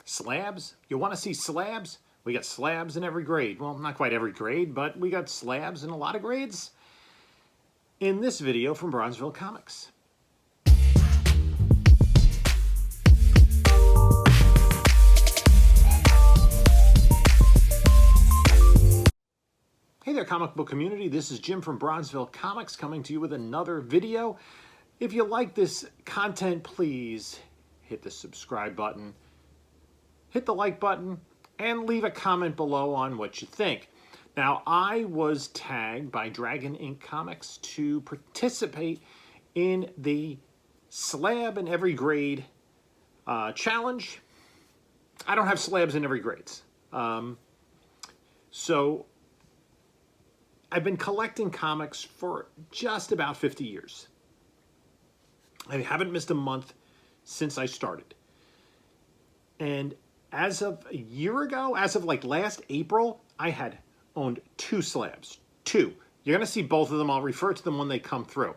Slabs? You want to see slabs? We got slabs in every grade. Well, not quite every grade, but we got slabs in a lot of grades. In this video from Bronzeville Comics. Hey there, comic book community. This is Jim from Bronzeville Comics coming to you with another video. If you like this content, please hit the subscribe button, hit the like button, and leave a comment below on what you think. Now, I was tagged by Dragon Ink Comics to participate in the Slab in Every Grade challenge. I don't have slabs in every grades. So I've been collecting comics for just about 50 years. I haven't missed a month since I started. And as of a year ago, as of like last April, I had owned 2 slabs. 2. You're going to see both of them. I'll refer to them when they come through.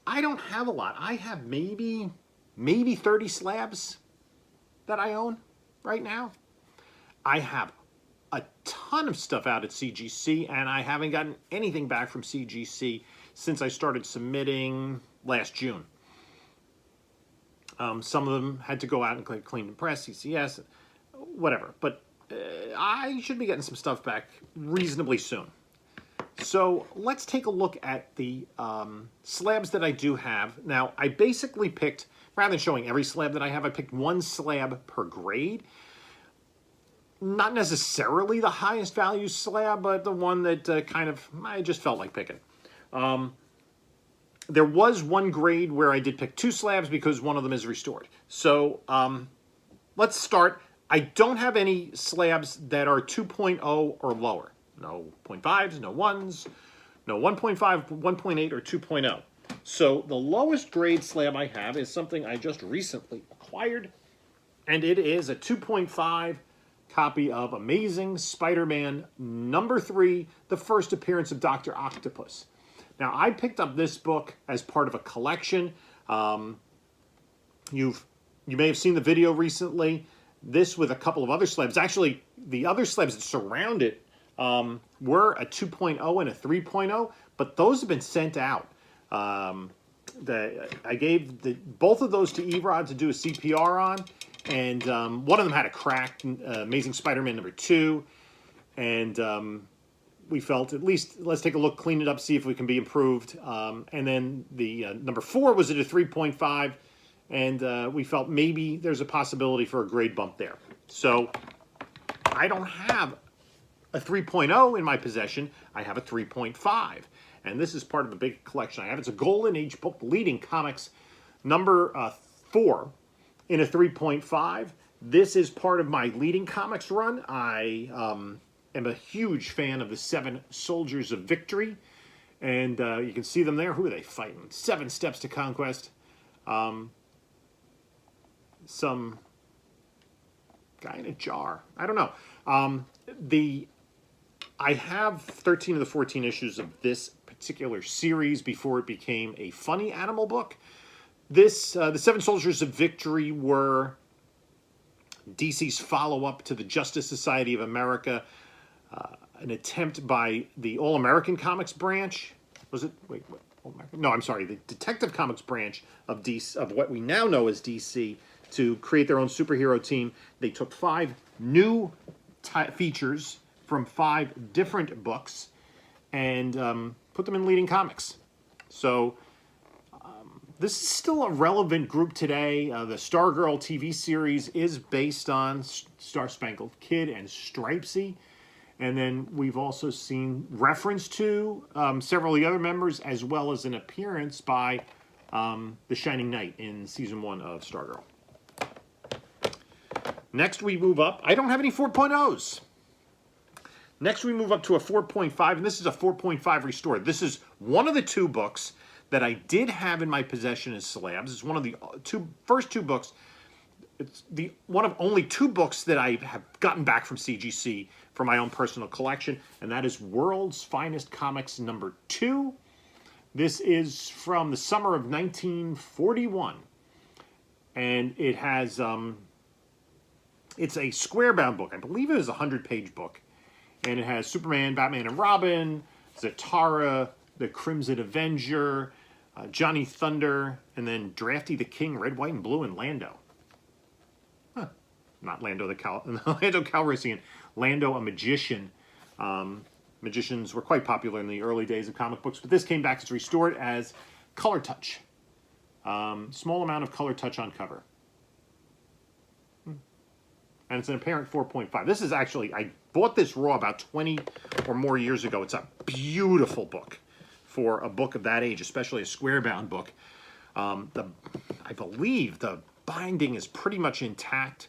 I don't have a lot. I have maybe 30 slabs that I own right now. I have a ton of stuff out at CGC, and I haven't gotten anything back from CGC since I started submitting last June. Some of them had to go out and clean and press, CCS, whatever. But I should be getting some stuff back reasonably soon. So let's take a look at the slabs that I do have. Now, I basically picked, rather than showing every slab that I have, I picked 1 slab per grade. Not necessarily the highest value slab, but the one that I just felt like picking. There was one grade where I did pick 2 slabs because one of them is restored. So let's start. I don't have any slabs that are 2.0 or lower. No 0.5s, no 1s, no 1.5, 1.8, or 2.0. So the lowest grade slab I have is something I just recently acquired, and it is a 2.5 copy of Amazing Spider-Man #3, the first appearance of Dr. Octopus. Now, I picked up this book as part of a collection. You may have seen the video recently. This with a couple of other slabs. Actually, the other slabs that surround it were a 2.0 and a 3.0, but those have been sent out. I gave both of those to Erod to do a CPR on, and one of them had a crack, Amazing Spider-Man #2, and we felt at least let's take a look, clean it up, see if we can be improved. And then the #4 was at a 3.5, and we felt maybe there's a possibility for a grade bump there. So I don't have a 3.0 in my possession. I have a 3.5, and this is part of a big collection I have. It's a Golden Age book, Leading Comics #4 in a 3.5. This is part of my Leading Comics run. I am a huge fan of the 7 Soldiers of Victory, and you can see them there. Who are they fighting? 7 Steps to Conquest. Some guy in a jar. I don't know. I have 13 of the 14 issues of this particular series before it became a funny animal book. The 7 Soldiers of Victory were DC's follow-up to the Justice Society of America, an attempt by the All-American Comics branch. Was it? Wait, what? No, I'm sorry. The Detective Comics branch of DC, of what we now know as DC, to create their own superhero team. They took 5 new features from 5 different books and put them in Leading Comics. So this is still a relevant group today. The Stargirl TV series is based on Star Spangled Kid and Stripesy. And then we've also seen reference to several of the other members, as well as an appearance by the Shining Knight in Season 1 of Stargirl. Next we move up. I don't have any 4.0s. Next we move up to a 4.5, and this is a 4.5 restored. This is one of the 2 books that I did have in my possession as slabs. It's one of the first 2 books. It's one of only 2 books that I have gotten back from CGC for my own personal collection, and that is World's Finest Comics #2. This is from the summer of 1941, and it has It's a square-bound book. I believe it was a 100-page book. And it has Superman, Batman and Robin, Zatara, the Crimson Avenger, Johnny Thunder, and then Drafty the King, Red, White, and Blue, and Lando. Huh. Not Lando Lando Calrissian. Lando, a magician. Magicians were quite popular in the early days of comic books, but this came back. It's restored as Color Touch. Small amount of Color Touch on cover. And it's an apparent 4.5. This is actually, I bought this raw about 20 or more years ago. It's a beautiful book for a book of that age, especially a square-bound book. I believe the binding is pretty much intact.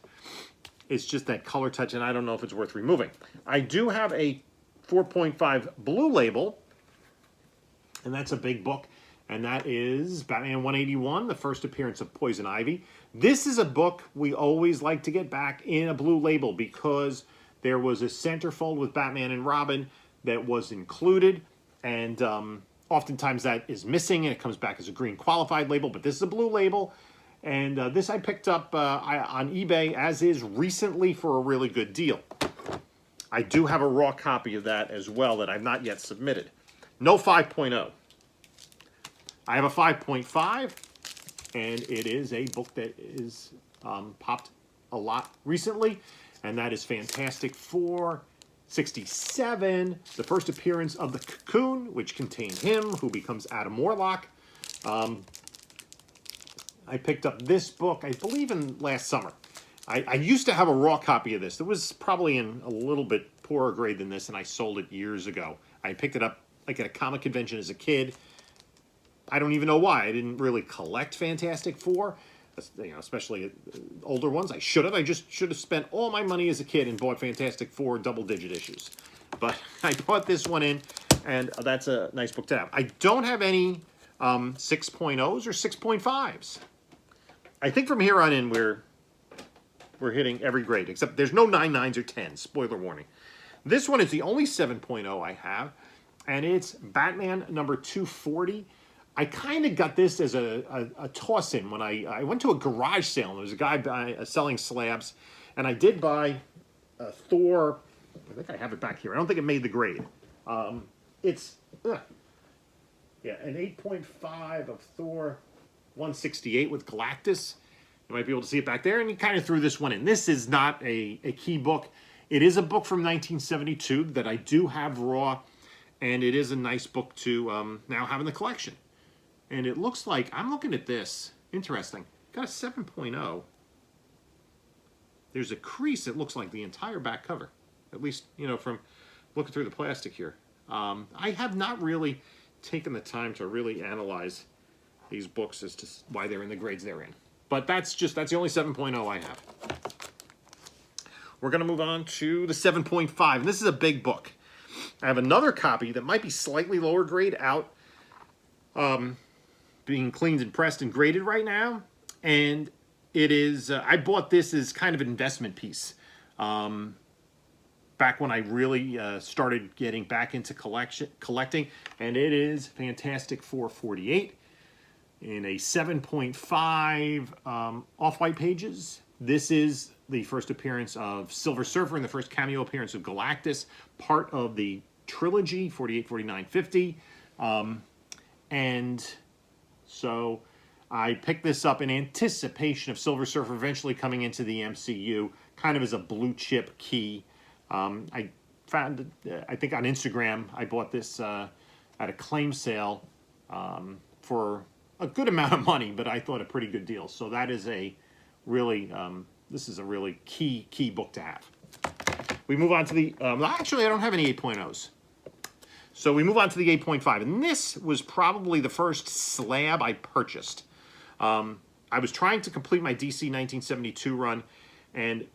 It's just that color touch, and I don't know if it's worth removing. I do have a 4.5 blue label, and that's a big book. And that is Batman 181, the first appearance of Poison Ivy. This is a book we always like to get back in a blue label because there was a centerfold with Batman and Robin that was included. And oftentimes that is missing and it comes back as a green qualified label. But this is a blue label. And this I picked up on eBay as is recently for a really good deal. I do have a raw copy of that as well that I've not yet submitted. No 5.0. I have a 5.5, and it is a book that is popped a lot recently, and that is Fantastic Four 67, the first appearance of the Cocoon, which contained him, who becomes Adam Warlock. I picked up this book, I believe, in last summer. I used to have a raw copy of this. It was probably in a little bit poorer grade than this, and I sold it years ago. I picked it up like at a comic convention as a kid. I don't even know why. I didn't really collect Fantastic Four, especially older ones. I should have. I just should have spent all my money as a kid and bought Fantastic Four double-digit issues. But I bought this one in, and that's a nice book to have. I don't have any 6.0s or 6.5s. I think from here on in, we're hitting every grade, except there's no 9.9s or 10s. Spoiler warning. This one is the only 7.0 I have, and it's Batman number 240. I kind of got this as a toss-in when I went to a garage sale. And there was a guy selling slabs, and I did buy Thor. I think I have it back here. I don't think it made the grade. It's an 8.5 of Thor 168 with Galactus. You might be able to see it back there, and you kind of threw this one in. This is not a key book. It is a book from 1972 that I do have raw, and it is a nice book to now have in the collection. And it looks like, I'm looking at this, interesting, got a 7.0. There's a crease, it looks like the entire back cover. At least, from looking through the plastic here. I have not really taken the time to really analyze these books as to why they're in the grades they're in. But that's the only 7.0 I have. We're going to move on to the 7.5. And this is a big book. I have another copy that might be slightly lower grade out. Being cleaned and pressed and graded right now, and it is I bought this as kind of an investment piece back when I really started getting back into collecting, and it is Fantastic Four 48 in a 7.5 off-white pages. This is the first appearance of Silver Surfer and the first cameo appearance of Galactus, part of the trilogy 48, 49, 50, and so I picked this up in anticipation of Silver Surfer eventually coming into the MCU, kind of as a blue chip key. I found, I think on Instagram, I bought this at a claim sale for a good amount of money, but I thought a pretty good deal. So that is a really, this is a really key book to have. We move on to the, actually I don't have any 8.0s. So we move on to the 8.5, and this was probably the first slab I purchased. I was trying to complete my DC 1972 run, and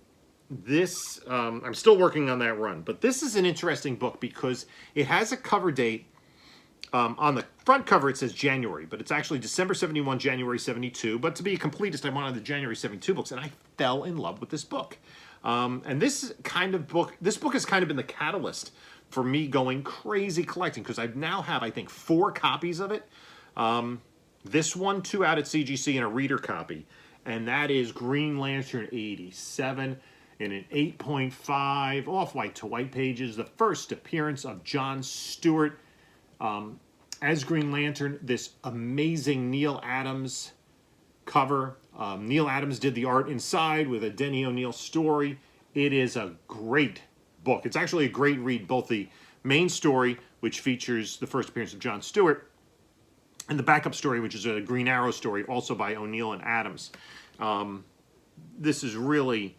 this, I'm still working on that run, but this is an interesting book because it has a cover date. On the front cover it says January, but it's actually December 71, January 72, but to be a completist, I wanted the January 72 books, and I fell in love with this book. And this book has kind of been the catalyst for me going crazy collecting, because I now have, I think, 4 copies of it. This one, 2 out at CGC, and a reader copy. And that is Green Lantern 87. in an 8.5 off-white to white pages. The first appearance of John Stewart as Green Lantern. This amazing Neil Adams cover. Neil Adams did the art inside with a Denny O'Neil story. It is a great book. It's actually a great read, both the main story, which features the first appearance of John Stewart, and the backup story, which is a Green Arrow story, also by O'Neil and Adams. This is really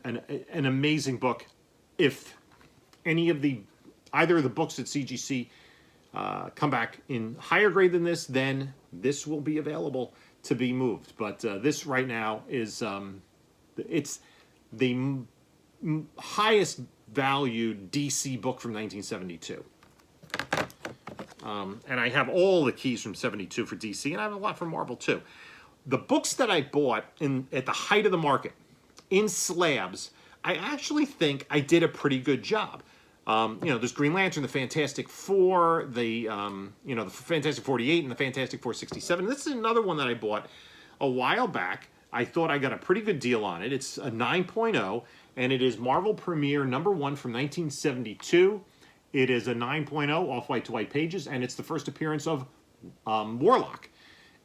an amazing book. If either of the books at CGC come back in higher grade than this, then this will be available to be moved. But this right now is it's the highest valued DC book from 1972. And I have all the keys from 72 for DC, and I have a lot from Marvel too. The books that I bought at the height of the market in Slabs, I actually think I did a pretty good job. There's Green Lantern, the Fantastic Four, the Fantastic 48 and the Fantastic 467. This is another one that I bought a while back. I thought I got a pretty good deal on it. It's a 9.0, and it is Marvel Premiere #1 from 1972. It is a 9.0 off-white to white pages, and it's the first appearance of Warlock.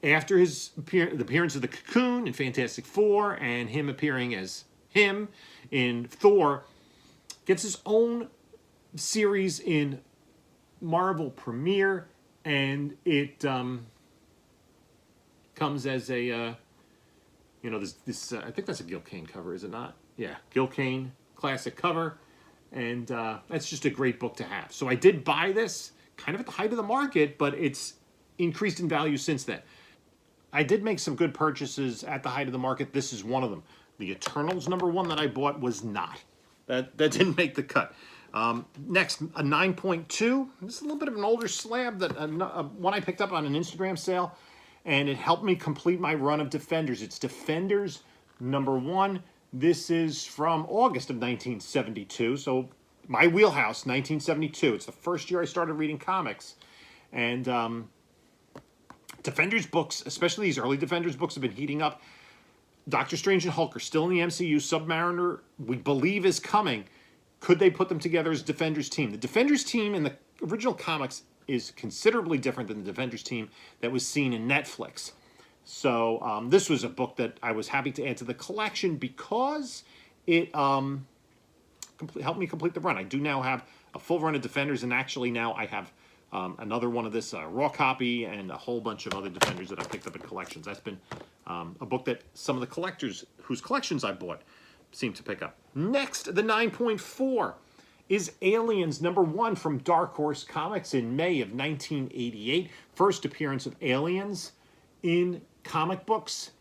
After the appearance of the Cocoon in Fantastic Four, and him appearing as him in Thor, gets his own series in Marvel Premiere, and it comes as a this I think that's a Gil Kane cover, is it not? Yeah, Gil Kane classic cover, and that's just a great book to have. So I did buy this kind of at the height of the market, but it's increased in value since then. I did make some good purchases at the height of the market. This is one of them. The Eternals #1 that I bought was not. That didn't make the cut. Next, a 9.2. This is a little bit of an older slab, that one I picked up on an Instagram sale, and it helped me complete my run of Defenders. It's Defenders #1. This is from August of 1972, so my wheelhouse, 1972. It's the first year I started reading comics, and Defenders books, especially these early Defenders books, have been heating up. Doctor Strange and Hulk are still in the MCU. Submariner, we believe, is coming. Could they put them together as Defenders team? The Defenders team in the original comics is considerably different than the Defenders team that was seen in Netflix. So this was a book that I was happy to add to the collection because it helped me complete the run. I do now have a full run of Defenders, and actually now I have another one of this raw copy and a whole bunch of other Defenders that I picked up in collections. That's been a book that some of the collectors whose collections I bought seem to pick up. Next, the 9.4 is Aliens #1 from Dark Horse Comics in May of 1988. First appearance of Aliens in comic books.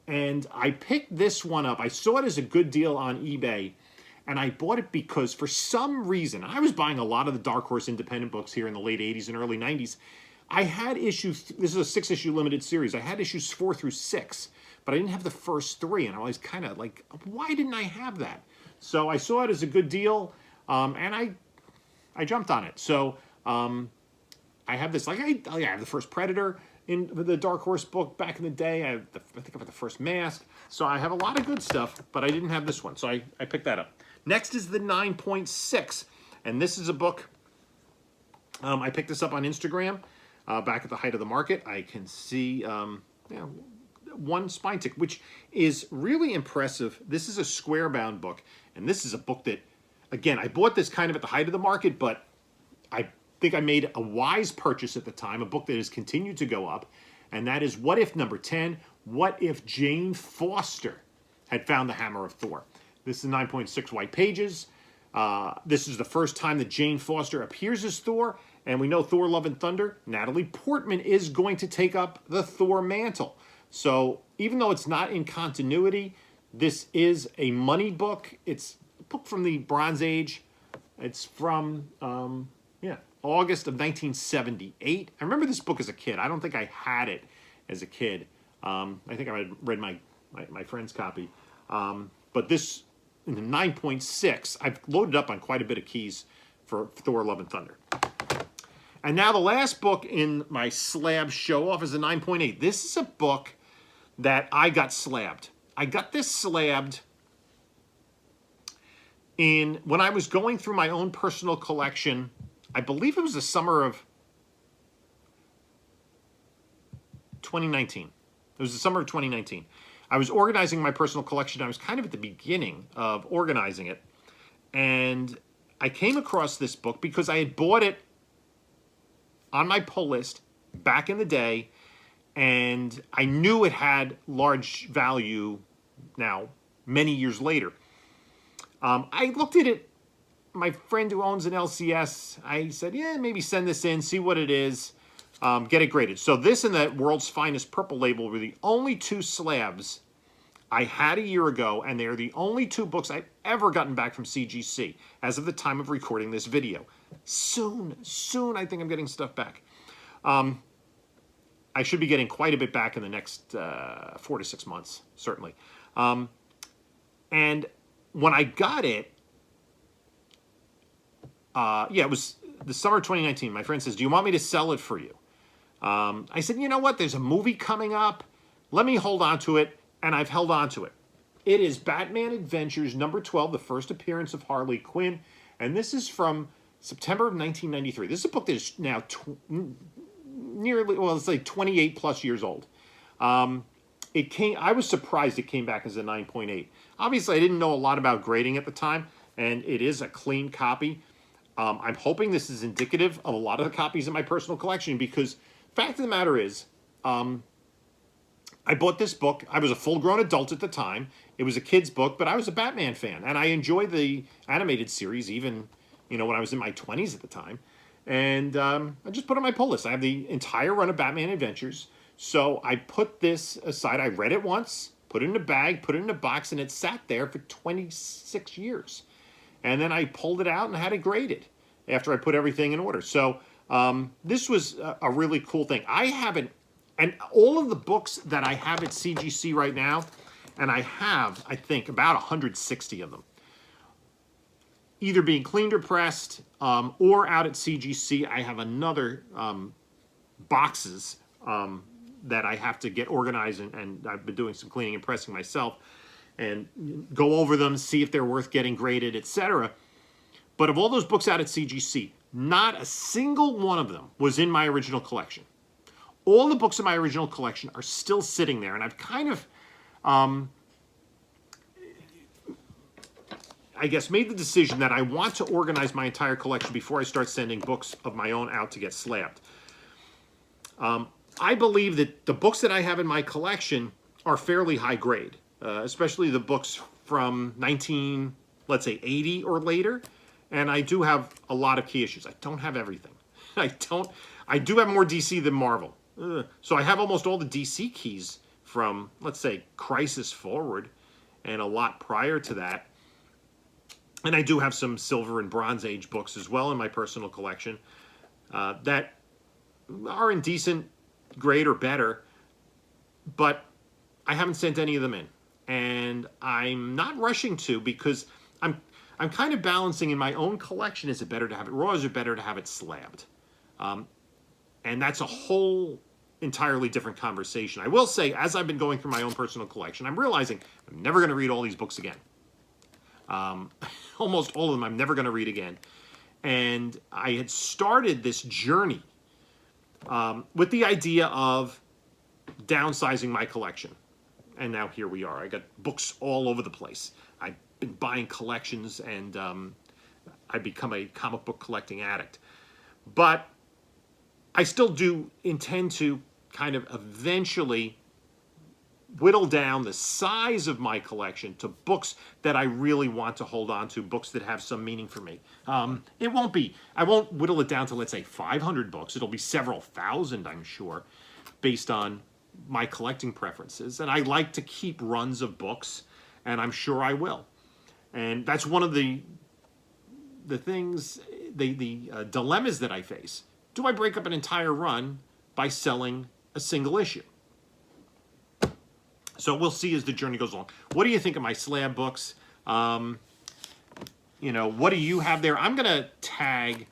And I picked this one up. I saw it as a good deal on eBay, and I bought it because for some reason, I was buying a lot of the Dark Horse independent books here in the late 80s and early 90s. I had issues, this is a 6-issue limited series, I had issues 4 through 6, but I didn't have the first 3, and I was kind of like, why didn't I have that? So I saw it as a good deal, and I jumped on it. So I have this, like, I have the first Predator in the Dark Horse book back in the day. I think I have the first Mask. So I have a lot of good stuff, but I didn't have this one, so I picked that up. Next is the 9.6, and this is a book, I picked this up on Instagram back at the height of the market. I can see one spine tick, which is really impressive. This is a square-bound book, and this is a book that, again, I bought this kind of at the height of the market, but I think I made a wise purchase at the time, a book that has continued to go up, and that is What If #10, What If Jane Foster had found the Hammer of Thor. This is 9.6 white pages. This is the first time that Jane Foster appears as Thor, and we know Thor Love and Thunder, Natalie Portman is going to take up the Thor mantle. So even though it's not in continuity, this is a money book. It's a book from the Bronze Age. It's from, August of 1978. I remember this book as a kid. I don't think I had it as a kid. I think I read my friend's copy. But this, in the 9.6, I've loaded up on quite a bit of keys for Thor Love and Thunder. And now the last book in my slab show-off is a 9.8. This is a book that I got slabbed. I got this slabbed when I was going through my own personal collection, I believe it was the summer of 2019. It was the summer of 2019. I was organizing my personal collection. I was kind of at the beginning of organizing it. And I came across this book because I had bought it on my pull list back in the day. And I knew it had large value now, many years later. I looked at it. My friend who owns an LCS, I said, yeah, maybe send this in, see what it is, get it graded. So this and the World's Finest Purple Label were the only two slabs I had a year ago, and they're the only two books I've ever gotten back from CGC as of the time of recording this video. Soon, I think I'm getting stuff back. I should be getting quite a bit back in the next 4 to 6 months, certainly. And when I got it, it was the summer of 2019. My friend says, do you want me to sell it for you? I said, you know what? There's a movie coming up. Let me hold on to it. And I've held on to it. It is Batman Adventures number 12, the first appearance of Harley Quinn. And this is from September of 1993. This is a book that is now it's like 28 plus years old. I was surprised it came back as a 9.8. Obviously, I didn't know a lot about grading at the time, and it is a clean copy. I'm hoping this is indicative of a lot of the copies in my personal collection because fact of the matter is, I bought this book. I was a full-grown adult at the time. It was a kid's book, but I was a Batman fan, and I enjoyed the animated series even, when I was in my 20s at the time. And I just put it on my pull list. I have the entire run of Batman Adventures. So I put this aside. I read it once, put it in a bag, put it in a box, and it sat there for 26 years. And then I pulled it out and had it graded after I put everything in order. So this was a really cool thing. I haven't, and all of the books that I have at CGC right now, and I have, I think, about 160 of them, either being cleaned or pressed, or out at CGC. I have another boxes that I have to get organized, and I've been doing some cleaning and pressing myself, and go over them, see if they're worth getting graded, etc. But of all those books out at CGC, not a single one of them was in my original collection. All the books in my original collection are still sitting there, and I've kind of, I guess, made the decision that I want to organize my entire collection before I start sending books of my own out to get slabbed. I believe that the books that I have in my collection are fairly high grade, especially the books from 80 or later, and I do have a lot of key issues. I don't have everything. I do have more DC than Marvel. So I have almost all the DC keys from, let's say, Crisis forward, and a lot prior to that. And I do have some Silver and Bronze Age books as well in my personal collection that are in decent grade or better, but I haven't sent any of them in. And I'm not rushing to, because I'm kind of balancing in my own collection. Is it better to have it raw, or is it better to have it slabbed? And that's a whole entirely different conversation. I will say, as I've been going through my own personal collection, I'm realizing I'm never going to read all these books again. Almost all of them I'm never going to read again. And I had started this journey with the idea of downsizing my collection. And now here we are. I got books all over the place. I've been buying collections, and I've become a comic book collecting addict. But I still do intend to kind of eventually whittle down the size of my collection to books that I really want to hold on to, books that have some meaning for me. I won't whittle it down to, let's say, 500 books. It'll be several thousand, I'm sure, based on my collecting preferences. And I like to keep runs of books, and I'm sure I will. And that's one of the things, the dilemmas that I face. Do I break up an entire run by selling a single issue? So we'll see as the journey goes along. What do you think of my slab books? What do you have there? I'm going to tag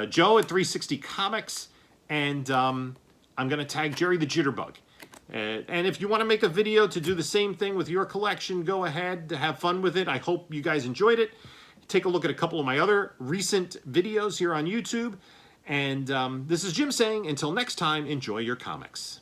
Joe at 360 Comics, and I'm going to tag Jerry the Jitterbug. And if you want to make a video to do the same thing with your collection, go ahead to have fun with it. I hope you guys enjoyed it. take a look at a couple of my other recent videos here on YouTube. And this is Jim saying, until next time, enjoy your comics.